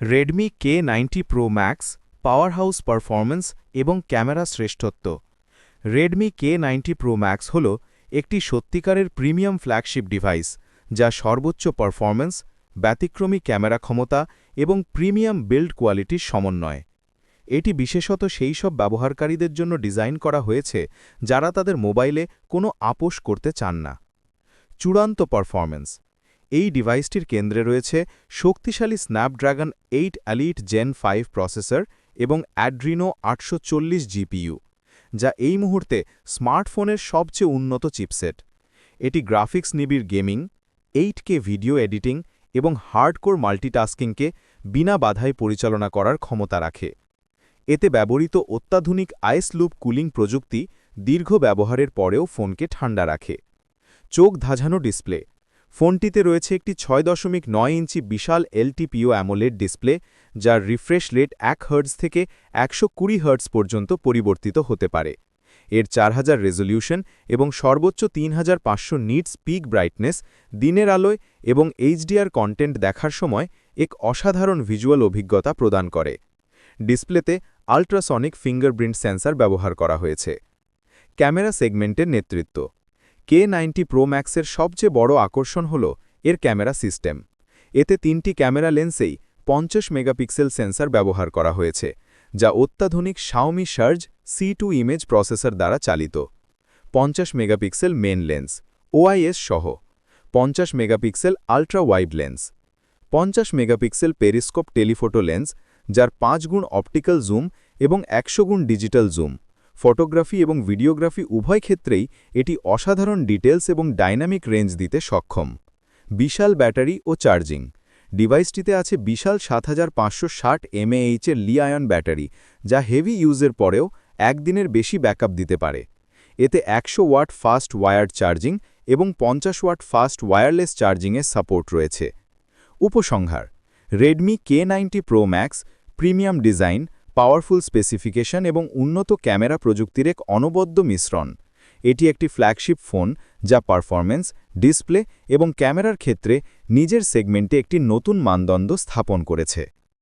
Redmi K90 Pro Max powerhouse performance এবং camera শ্রেষ্ঠত্ব। Redmi K90 Pro Max হল একটি সত্যিকারের প্রিমিয়াম ফ্ল্যাগশিপ ডিভাইস যা সর্বোচ্চ পারফরম্যান্স, ব্যতিক্রমী ক্যামেরা ক্ষমতা এবং প্রিমিয়াম বিল্ড কোয়ালিটির সমন্বয়। এটি বিশেষত সেই সব ব্যবহারকারীদের জন্য ডিজাইন করা হয়েছে যারা তাদের মোবাইলে কোনো আপোস করতে চান না। চূড়ান্ত পারফরম্যান্স। এই ডিভাইসটির কেন্দ্রে রয়েছে শক্তিশালী স্ন্যাপড্রাগন 8 এলিট জেন 5 প্রসেসর এবং অ্যাড্রিনো 840 জিপিইউ, যা এই মুহূর্তে স্মার্টফোনের সবচেয়ে উন্নত চিপসেট। এটি গ্রাফিক্স নিবিড় গেমিং, 8K ভিডিও এডিটিং এবং হার্ডকোর মাল্টিটাস্কিংকে বিনা বাধায় পরিচালনা করার ক্ষমতা রাখে। এতে ব্যবহৃত অত্যাধুনিক আইস লুপ কুলিং প্রযুক্তি দীর্ঘ ব্যবহারের পরেও ফোনকে ঠান্ডা রাখে। চোখ ধাঁধানো ডিসপ্লে। ফোনটিতে রয়েছে একটি 6.9 ইঞ্চি বিশাল এলটিপিও অ্যামোলেড ডিসপ্লে, যার রিফ্রেশ রেট 1 হার্টজ থেকে 120 হার্টজ পর্যন্ত পরিবর্তিত হতে পারে। এর 4000 রেজোলিউশন এবং সর্বোচ্চ 3500 নিটস পিক ব্রাইটনেস দিনের আলোয় এবং এইচডিআর কন্টেন্ট দেখার সময় এক অসাধারণ ভিজুয়াল অভিজ্ঞতা প্রদান করে। ডিসপ্লেতে আল্ট্রাসনিক ফিঙ্গারপ্রিন্ট সেন্সর ব্যবহার করা হয়েছে। ক্যামেরা সেগমেন্টের নেতৃত্ব। K90 Pro ম্যাক্সের সবচেয়ে বড় আকর্ষণ হল এর ক্যামেরা সিস্টেম। এতে 3টি ক্যামেরা লেন্সেই 50 মেগাপিক্সেল সেন্সর ব্যবহার করা হয়েছে, যা অত্যাধুনিক Xiaomi Surge C2 image processor দ্বারা চালিত। 50 মেগাপিক্সেল মেন লেন্স OIS সহ, 50 megapixel ultra wide lens, 50 megapixel periscope telephoto lens, যার 5 গুণ অপটিক্যাল জুম এবং 100 গুণ ডিজিটাল জুম। ফটোগ্রাফি এবং ভিডিওগ্রাফি উভয় ক্ষেত্রেই এটি অসাধারণ ডিটেলস এবং ডাইনামিক রেঞ্জ দিতে সক্ষম। বিশাল ব্যাটারি ও চার্জিং। ডিভাইসটিতে আছে বিশাল 7560 mAh এর লি-আয়ন ব্যাটারি, যা হেভি ইউজের পরেও একদিনের বেশি ব্যাকআপ দিতে পারে। এতে 100 ওয়াট ফাস্ট ওয়্যার্ড চার্জিং এবং 50 ওয়াট ফাস্ট ওয়্যারলেস চার্জিংয়ের সাপোর্ট রয়েছে। উপসংহার: Redmi K90 Pro max premium design, powerful specification এবং উন্নত ক্যামেরা প্রযুক্তির এক অনবদ্য মিশ্রণ। এটি একটি ফ্ল্যাগশিপ ফোন যা পারফরম্যান্স, ডিসপ্লে এবং ক্যামেরার ক্ষেত্রে নিজের সেগমেন্টে একটি নতুন মানদণ্ড স্থাপন করেছে।